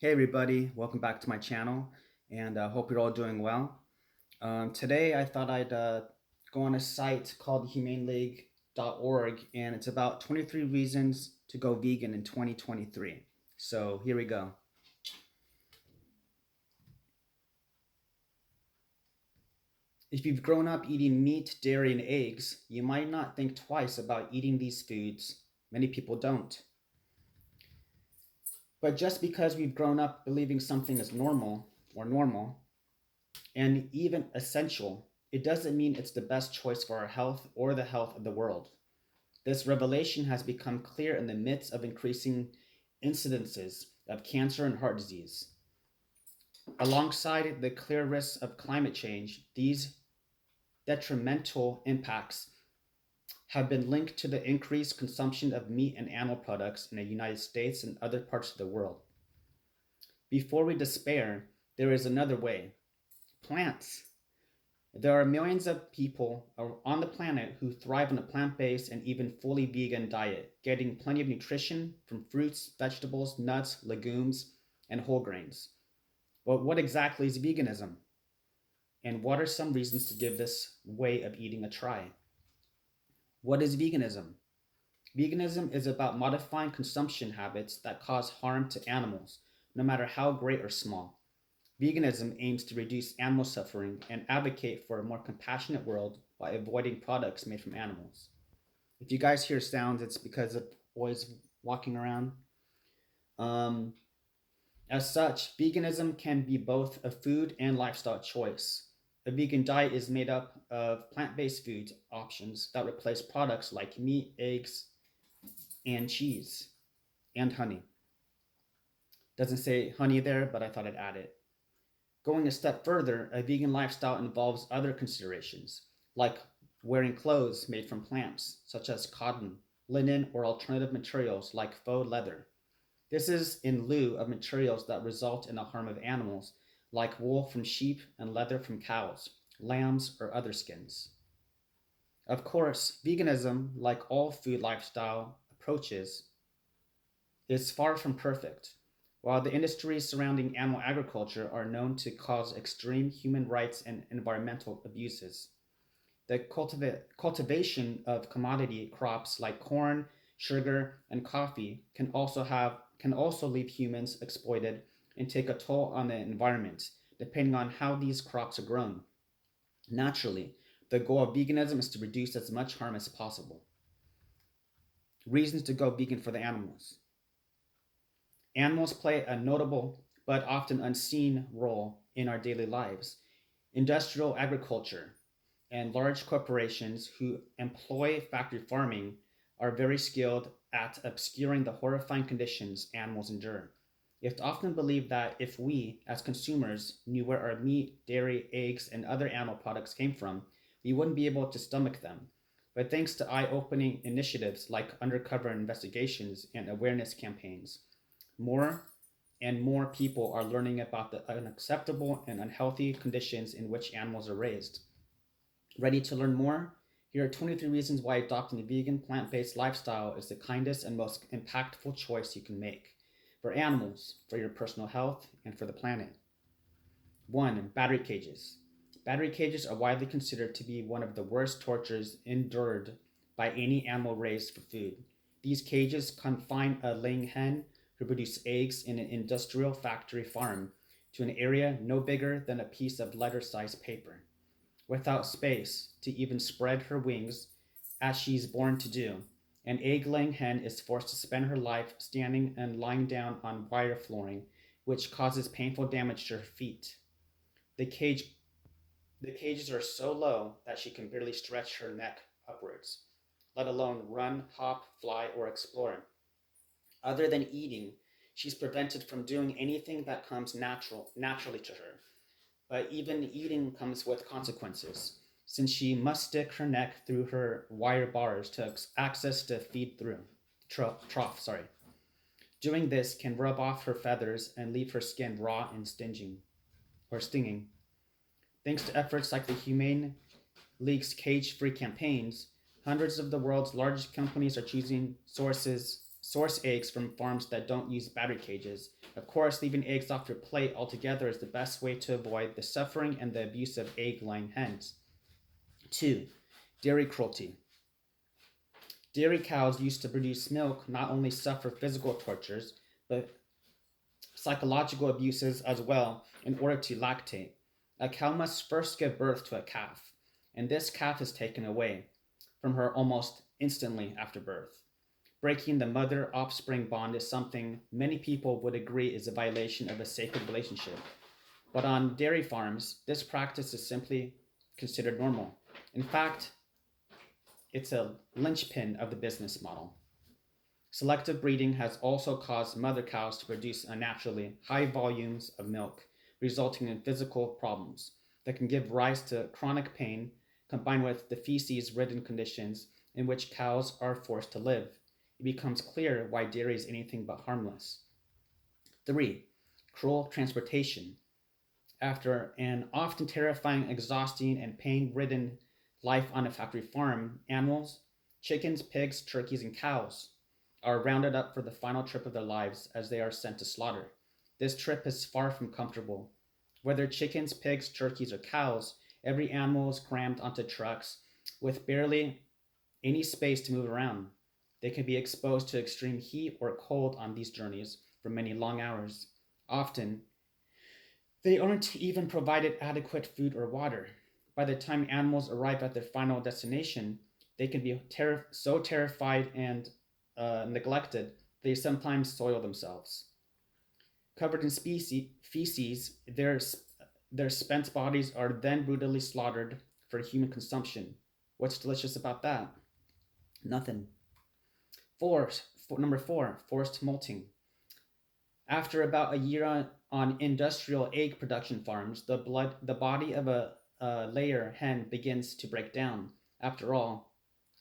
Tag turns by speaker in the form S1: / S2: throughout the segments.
S1: Hey everybody, welcome back to my channel and hope you're all doing well. Today I thought I'd go on a site called humaneleague.org and it's about 23 reasons to go vegan in 2023. So here we go. If you've grown up eating meat, dairy, and eggs, you might not think twice about eating these foods. Many people don't. But just because we've grown up believing something is normal, and even essential, it doesn't mean it's the best choice for our health or the health of the world. This revelation has become clear in the midst of increasing incidences of cancer and heart disease. Alongside the clear risks of climate change, these detrimental impacts have been linked to the increased consumption of meat and animal products in the United States and other parts of the world. Before we despair, there is another way. Plants. There are millions of people on the planet who thrive on a plant based and even fully vegan diet, getting plenty of nutrition from fruits, vegetables, nuts, legumes, and whole grains. But what exactly is veganism? And what are some reasons to give this way of eating a try? What is veganism? Veganism is about modifying consumption habits that cause harm to animals, no matter how great or small. Veganism aims to reduce animal suffering and advocate for a more compassionate world by avoiding products made from animals. If you guys hear sounds, it's because of boys walking around. Um, as such, veganism can be both a food and lifestyle choice. A vegan diet is made up of plant based food options that replace products like meat, eggs, and cheese, and honey. Doesn't say honey there, but I thought I'd add it. Going a step further, a vegan lifestyle involves other considerations, like wearing clothes made from plants, such as cotton, linen, or alternative materials like faux leather. This is in lieu of materials that result in the harm of animals, like wool from sheep and leather from cows, lambs, or other skins. Of course, veganism, like all food lifestyle approaches, is far from perfect. While the industries surrounding animal agriculture are known to cause extreme human rights and environmental abuses, the cultivation of commodity crops like corn, sugar, and coffee can also leave humans exploited and take a toll on the environment, depending on how these crops are grown. Naturally, the goal of veganism is to reduce as much harm as possible. Reasons to go vegan for the animals. Animals play a notable but often unseen role in our daily lives. Industrial agriculture and large corporations who employ factory farming are very skilled at obscuring the horrifying conditions animals endure. It's often believed that if we, as consumers, knew where our meat, dairy, eggs, and other animal products came from, we wouldn't be able to stomach them. But thanks to eye opening initiatives like undercover investigations and awareness campaigns, more and more people are learning about the unacceptable and unhealthy conditions in which animals are raised. Ready to learn more? Here are 23 reasons why adopting a vegan, plant based lifestyle is the kindest and most impactful choice you can make for animals, for your personal health, and for the planet. 1. Battery cages. Battery cages are widely considered to be one of the worst tortures endured by any animal raised for food. These cages confine a laying hen who produces eggs in an industrial factory farm to an area no bigger than a piece of letter sized paper, without space to even spread her wings as she's born to do. An egg laying hen is forced to spend her life standing and lying down on wire flooring, which causes painful damage to her feet. The cage the cages are so low that she can barely stretch her neck upwards, let alone run, hop, fly, or explore. Other than eating, she's prevented from doing anything that comes naturally to her. But even eating comes with consequences, since she must stick her neck through her wire bars to access the feed through trough. Sorry. Doing this can rub off her feathers and leave her skin raw and stinging. Thanks to efforts like the Humane League's cage-free campaigns, hundreds of the world's largest companies are choosing source eggs from farms that don't use battery cages. Of course, leaving eggs off your plate altogether is the best way to avoid the suffering and the abuse of egg-laying hens. 2. Dairy cruelty. Dairy cows used to produce milk not only suffer physical tortures, but psychological abuses as well in order to lactate. A cow must first give birth to a calf, and this calf is taken away from her almost instantly after birth. Breaking the mother offspring bond is something many people would agree is a violation of a sacred relationship. But on dairy farms, this practice is simply considered normal. In fact, it's a linchpin of the business model. Selective breeding has also caused mother cows to produce unnaturally high volumes of milk, resulting in physical problems that can give rise to chronic pain combined with the feces ridden conditions in which cows are forced to live. It becomes clear why dairy is anything but harmless. 3. Cruel transportation. After an often terrifying, exhausting, and pain ridden life on a factory farm, animals, chickens, pigs, turkeys, and cows, are rounded up for the final trip of their lives as they are sent to slaughter. This trip is far from comfortable. Whether chickens, pigs, turkeys, or cows, every animal is crammed onto trucks with barely any space to move around. They can be exposed to extreme heat or cold on these journeys for many long hours. Often, they aren't even provided adequate food or water. By the time animals arrive at their final destination, they can be so terrified and neglected, they sometimes soil themselves. Covered in feces, their spent bodies are then brutally slaughtered for human consumption. What's delicious about that? Nothing. Number 4, forced molting. After about a year on industrial egg production farms, the body of a layer hen begins to break down. After all,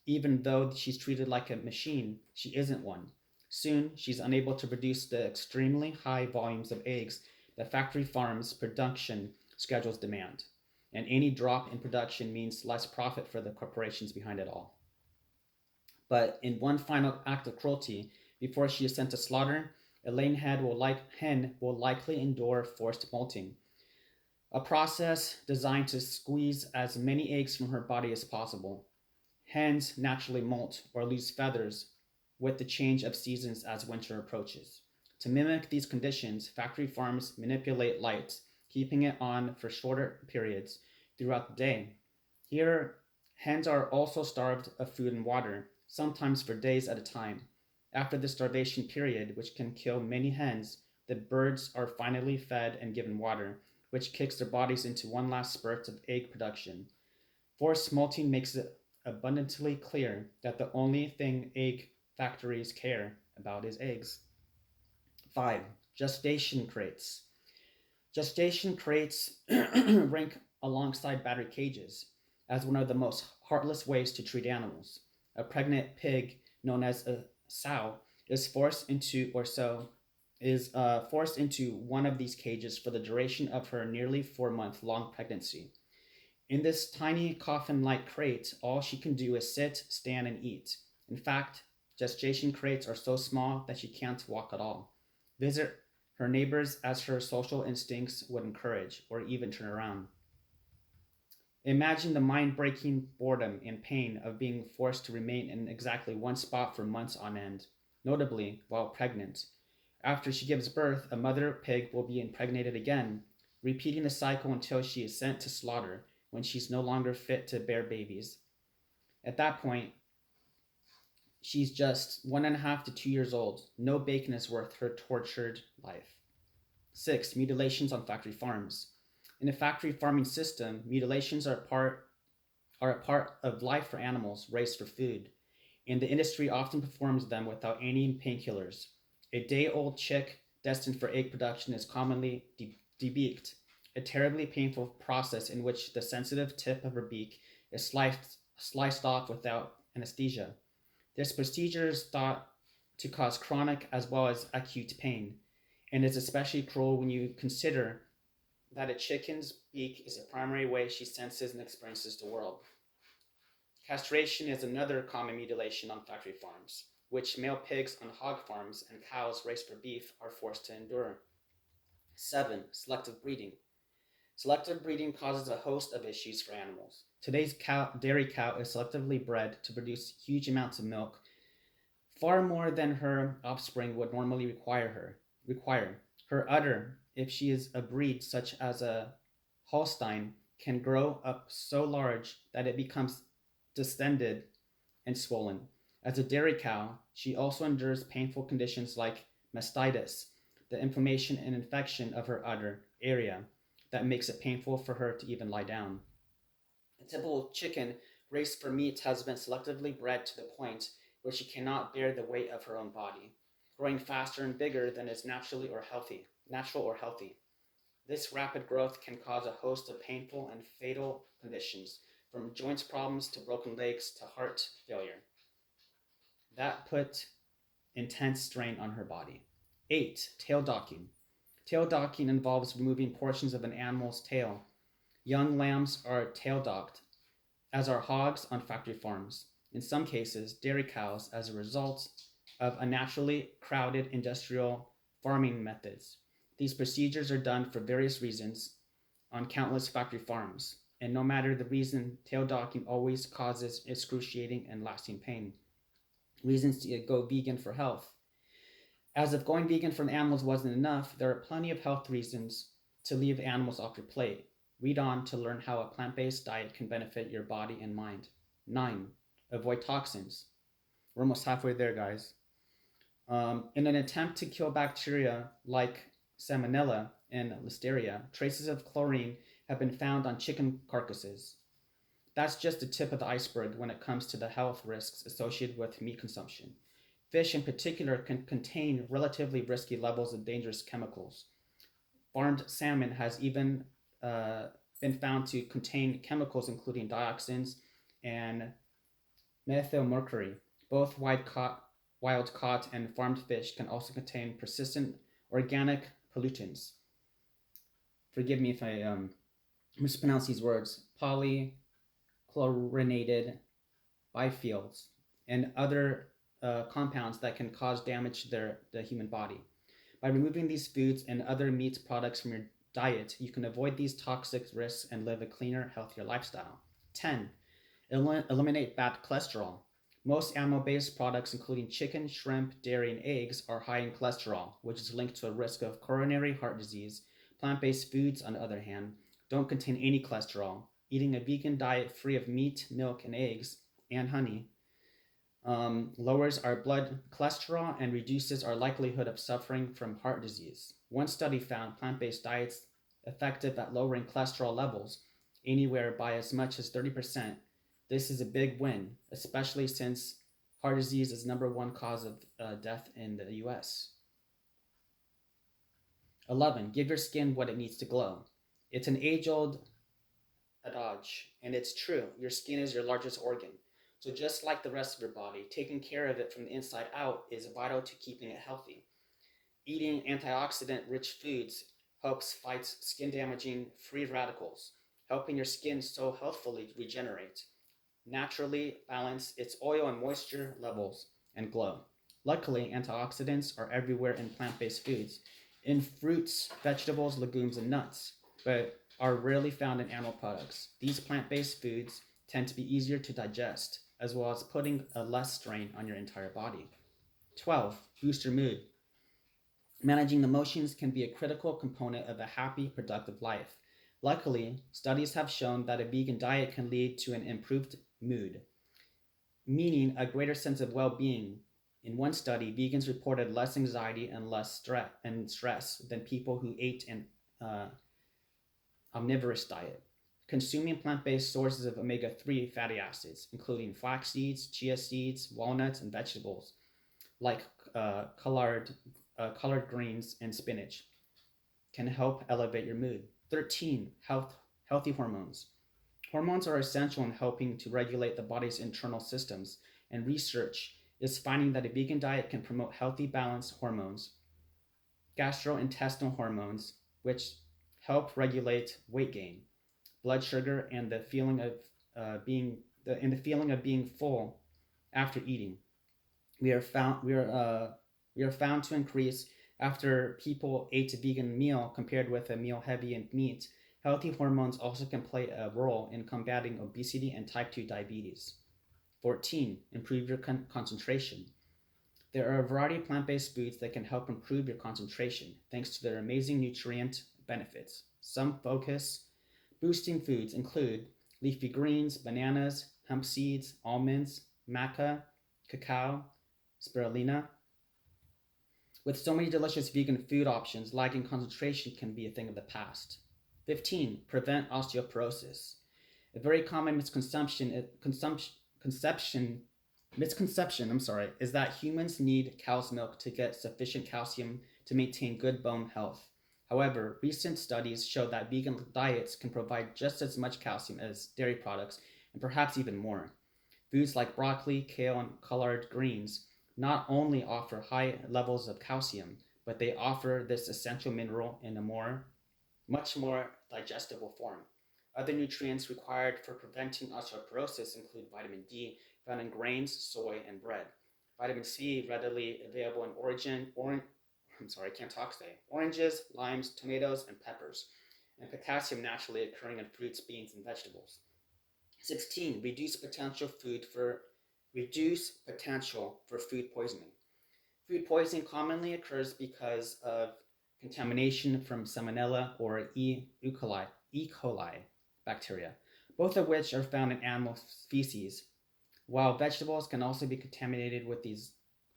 S1: even though she's treated like a machine, she isn't one. Soon, she's unable to produce the extremely high volumes of eggs that factory farms' production schedules demand. And any drop in production means less profit for the corporations behind it all. But in one final act of cruelty, before she is sent to slaughter, a laying hen will likely endure forced molting, a process designed to squeeze as many eggs from her body as possible. Hens naturally molt or lose feathers with the change of seasons as winter approaches. To mimic these conditions, factory farms manipulate light, keeping it on for shorter periods throughout the day. Here, hens are also starved of food and water, sometimes for days at a time. After the starvation period, which can kill many hens, the birds are finally fed and given water, which kicks their bodies into one last spurt of egg production. Forced molting makes it abundantly clear that the only thing egg factories care about is eggs. 5. Gestation crates. Gestation crates rank alongside battery cages as one of the most heartless ways to treat animals. A pregnant pig, known as a sow, is forced into one of these cages for the duration of her nearly 4-month-long pregnancy. In this tiny coffin-like crate, all she can do is sit, stand, and eat. In fact, gestation crates are so small that she can't walk at all, visit her neighbors as her social instincts would encourage, or even turn around. Imagine the mind-breaking boredom and pain of being forced to remain in exactly one spot for months on end, notably while pregnant. After she gives birth, a mother pig will be impregnated again, repeating the cycle until she is sent to slaughter when she's no longer fit to bear babies. At that point, she's just 1.5 to 2 years old. No bacon is worth her tortured life. 6. Mutilations on factory farms. In a factory farming system, mutilations are a part of life for animals raised for food, and the industry often performs them without any painkillers. A day-old chick destined for egg production is commonly debeaked, a terribly painful process in which the sensitive tip of her beak is sliced off without anesthesia. This procedure is thought to cause chronic as well as acute pain, and is especially cruel when you consider that a chicken's beak is the primary way she senses and experiences the world. Castration is another common mutilation on factory farms. which male pigs on hog farms and cows raised for beef are forced to endure. 7. Selective breeding. Selective breeding causes a host of issues for animals. Today's dairy cow is selectively bred to produce huge amounts of milk, far more than her offspring would normally require. Her udder, if she is a breed such as a Holstein, can grow up so large that it becomes distended and swollen. As a dairy cow, she also endures painful conditions like mastitis, the inflammation and infection of her udder area that makes it painful for her to even lie down. A typical chicken raised for meat has been selectively bred to the point where she cannot bear the weight of her own body, growing faster and bigger than is natural or healthy. This rapid growth can cause a host of painful and fatal conditions, from joints problems to broken legs to heart failure. That put intense strain on her body. 8. Tail docking. Tail docking involves removing portions of an animal's tail. Young lambs are tail docked, as are hogs on factory farms. In some cases, dairy cows as a result of unnaturally crowded industrial farming methods. These procedures are done for various reasons on countless factory farms, and no matter the reason, tail docking always causes excruciating and lasting pain. Reasons to go vegan for health. As if going vegan for the animals wasn't enough, there are plenty of health reasons to leave animals off your plate. Read on to learn how a plant-based diet can benefit your body and mind. 9. Avoid toxins. We're almost halfway there, guys. In an attempt to kill bacteria like Salmonella and Listeria, traces of chlorine have been found on chicken carcasses. That's just the tip of the iceberg when it comes to the health risks associated with meat consumption. Fish in particular can contain relatively risky levels of dangerous chemicals. Farmed salmon has even been found to contain chemicals including dioxins and methylmercury. Both wild caught and farmed fish can also contain persistent organic pollutants. Forgive me if I mispronounce these words. Polychlorinated bifiles and other compounds that can cause damage to the human body. By removing these foods and other meat products from your diet, you can avoid these toxic risks and live a cleaner, healthier lifestyle. 10. Eliminate bad cholesterol. Most animal-based products, including chicken, shrimp, dairy, and eggs, are high in cholesterol, which is linked to a risk of coronary heart disease. Plant-based foods, on the other hand, don't contain any cholesterol. Eating a vegan diet free of meat, milk, and eggs, and honey, lowers our blood cholesterol and reduces our likelihood of suffering from heart disease. One study found plant-based diets effective at lowering cholesterol levels anywhere by as much as 30%. This is a big win, especially since heart disease is the #1 cause of death in the US. 11. Give your skin what it needs to glow. It's an age-old adage, and it's true. Your skin is your largest organ. So just like the rest of your body, taking care of it from the inside out is vital to keeping it healthy. Eating antioxidant-rich foods helps fight skin-damaging free radicals, helping your skin so healthfully regenerate, naturally balance its oil and moisture levels, and glow. Luckily, antioxidants are everywhere in plant-based foods, in fruits, vegetables, legumes, and nuts, but are rarely found in animal products. These plant-based foods tend to be easier to digest, as well as putting a less strain on your entire body. 12. Boost your mood. Managing emotions can be a critical component of a happy, productive life. Luckily, studies have shown that a vegan diet can lead to an improved mood, meaning a greater sense of well-being. In one study, vegans reported less anxiety and less stress than people who ate an omnivorous diet. Consuming plant-based sources of omega-3 fatty acids, including flax seeds, chia seeds, walnuts, and vegetables like collard greens and spinach, can help elevate your mood. 13. Healthy hormones. Hormones are essential in helping to regulate the body's internal systems, and research is finding that a vegan diet can promote healthy, balanced hormones, gastrointestinal hormones, which help regulate weight gain, blood sugar, and the feeling of being full after eating. We are found we are we are found to increase after people ate a vegan meal compared with a meal heavy in meat. Healthy hormones also can play a role in combating obesity and type 2 diabetes. 14. Improve your concentration. There are a variety of plant based foods that can help improve your concentration thanks to their amazing nutrient benefits. Some focus boosting foods include leafy greens, bananas, hemp seeds, almonds, maca, cacao, spirulina. With so many delicious vegan food options, lacking concentration can be a thing of the past. 15. Prevent osteoporosis. A very common conception misconception, is that humans need cow's milk to get sufficient calcium to maintain good bone health. However, recent studies show that vegan diets can provide just as much calcium as dairy products and perhaps even more. Foods like broccoli, kale, and collard greens not only offer high levels of calcium, but they offer this essential mineral in a much more digestible form. Other nutrients required for preventing osteoporosis include vitamin D, found in grains, soy, and bread. Vitamin C, readily available in I can't talk today. Oranges, limes, tomatoes, and peppers. And potassium naturally occurring in fruits, beans, and vegetables. 16. Reduce potential for food poisoning. Food poisoning commonly occurs because of contamination from Salmonella or E. coli bacteria, both of which are found in animal feces. While vegetables can also be contaminated with these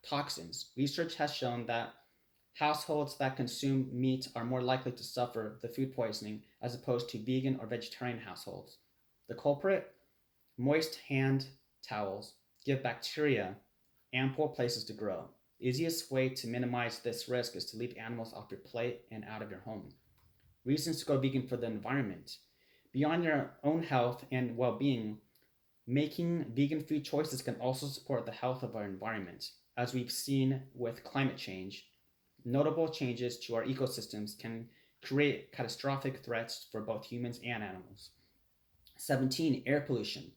S1: toxins, research has shown that households that consume meat are more likely to suffer the food poisoning as opposed to vegan or vegetarian households. The culprit? Moist hand towels give bacteria ample places to grow. The easiest way to minimize this risk is to leave animals off your plate and out of your home. Reasons to go vegan for the environment. Beyond your own health and well being, making vegan food choices can also support the health of our environment. As we've seen with climate change, notable changes to our ecosystems can create catastrophic threats for both humans and animals. 17. Air pollution.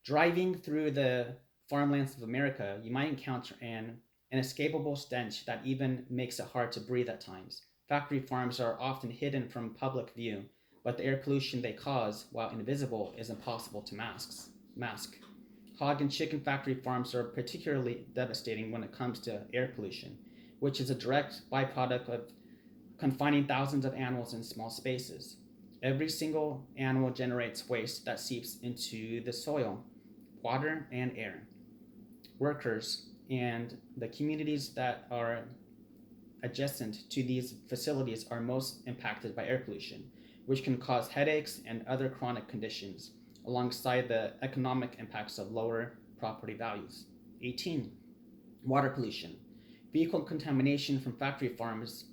S1: Driving through the farmlands of America, you might encounter an inescapable stench that even makes it hard to breathe at times. Factory farms are often hidden from public view, but the air pollution they cause, while invisible, is impossible to mask. Hog and chicken factory farms are particularly devastating when it comes to air pollution, which is a direct byproduct of confining thousands of animals in small spaces. Every single animal generates waste that seeps into the soil, water, and air. Workers and the communities that are adjacent to these facilities are most impacted by air pollution, which can cause headaches and other chronic conditions, alongside the economic impacts of lower property values. 18. Water pollution. Vehicle contamination from factory farms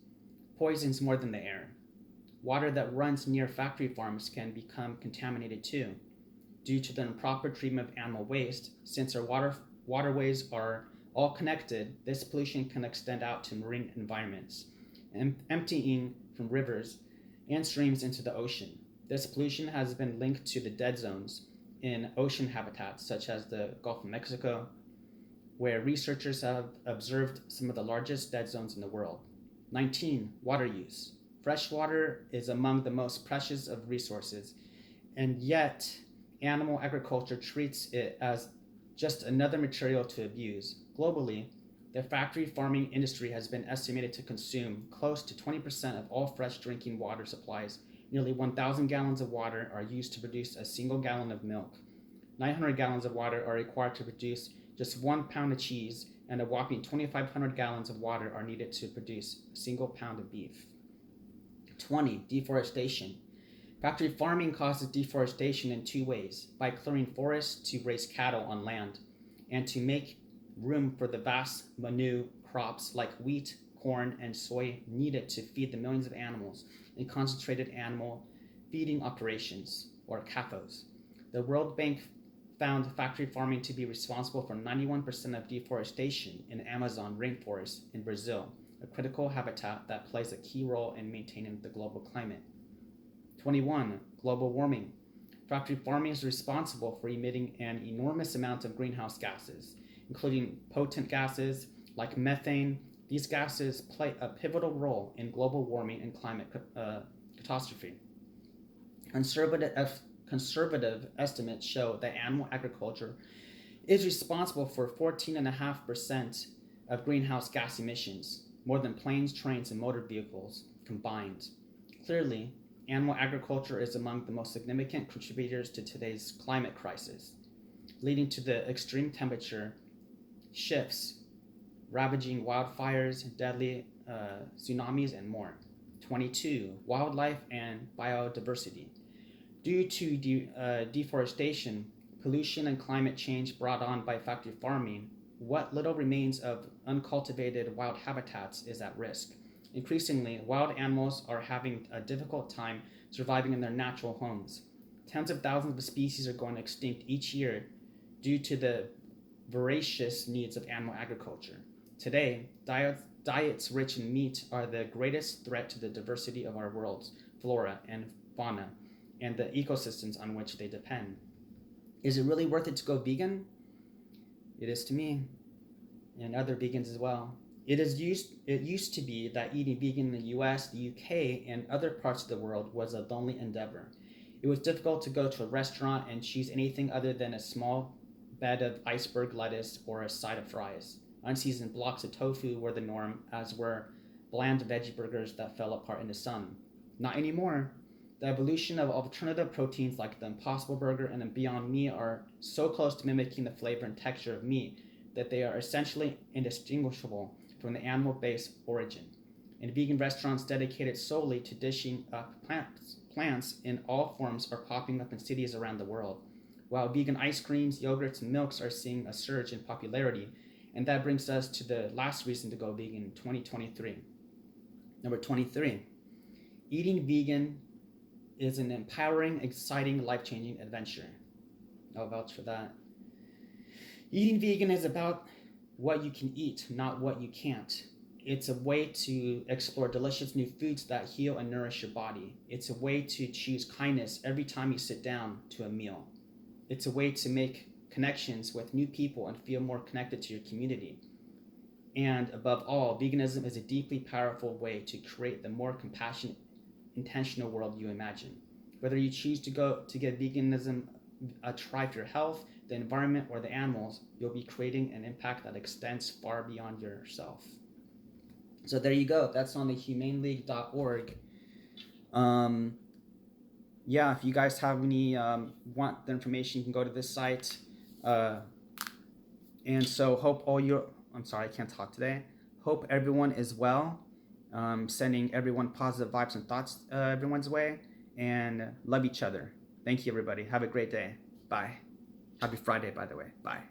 S1: poisons more than the air. Water that runs near factory farms can become contaminated too, due to the improper treatment of animal waste. Since our waterways are all connected, this pollution can extend out to marine environments, emptying from rivers and streams into the ocean. This pollution has been linked to the dead zones in ocean habitats such as the Gulf of Mexico, where researchers have observed some of the largest dead zones in the world. 19. Water use. Fresh water is among the most precious of resources, and yet animal agriculture treats it as just another material to abuse. Globally, the factory farming industry has been estimated to consume close to 20% of all fresh drinking water supplies. Nearly 1,000 gallons of water are used to produce a single gallon of milk. 900 gallons of water are required to produce just 1 pound of cheese, and a whopping 2,500 gallons of water are needed to produce a single pound of beef. 20. Deforestation. Factory farming causes deforestation in two ways: by clearing forests to raise cattle on land, and to make room for the vast menu crops like wheat, corn, and soy needed to feed the millions of animals in concentrated animal feeding operations, or CAFOs. The World Bank found factory farming to be responsible for 91% of deforestation in Amazon rainforest in Brazil, a critical habitat that plays a key role in maintaining the global climate. 21. Global warming. Factory farming is responsible for emitting an enormous amount of greenhouse gases, including potent gases like methane. These gases play a pivotal role in global warming and climate catastrophe. Conservative, conservative estimates show that animal agriculture is responsible for 14.5% of greenhouse gas emissions, more than planes, trains, and motor vehicles combined. Clearly, animal agriculture is among the most significant contributors to today's climate crisis, leading to the extreme temperature shifts, ravaging wildfires, deadly tsunamis, and more. 22. Wildlife and biodiversity. Due to deforestation, pollution, and climate change brought on by factory farming, what little remains of uncultivated wild habitats is at risk. Increasingly, wild animals are having a difficult time surviving in their natural homes. Tens of thousands of species are going extinct each year due to the voracious needs of animal agriculture. Today, diets rich in meat are the greatest threat to the diversity of our world's flora and fauna and the ecosystems on which they depend. Is it really worth it to go vegan? It is to me, and other vegans as well. It used to be that eating vegan in the US, the UK, and other parts of the world was a lonely endeavor. It was difficult to go to a restaurant and choose anything other than a small bed of iceberg lettuce or a side of fries. Unseasoned blocks of tofu were the norm, as were bland veggie burgers that fell apart in the sun. Not anymore. The evolution of alternative proteins like the Impossible Burger and the Beyond Meat are so close to mimicking the flavor and texture of meat that they are essentially indistinguishable from the animal-based origin. And vegan restaurants dedicated solely to dishing up plants in all forms are popping up in cities around the world, while vegan ice creams, yogurts, and milks are seeing a surge in popularity. And that brings us to the last reason to go vegan in 2023. Number 23, eating vegan is an empowering, exciting, life-changing adventure. I'll vouch for that. Eating vegan is about what you can eat, not what you can't. It's a way to explore delicious new foods that heal and nourish your body. It's a way to choose kindness every time you sit down to a meal. It's a way to make connections with new people and feel more connected to your community. And above all, veganism is a deeply powerful way to create the more compassionate, intentional world you imagine. Whether you choose to give veganism a try for your health, the environment, or the animals, you'll be creating an impact that extends far beyond yourself. So there you go. That's on the humaneleague.org. Yeah, if you guys have any want the information, you can go to this site. And so I'm sorry, I can't talk today. Hope everyone is well. Sending everyone positive vibes and thoughts everyone's way, and love each other. Thank you, everybody. Have a great day. Bye. Happy Friday, by the way. Bye.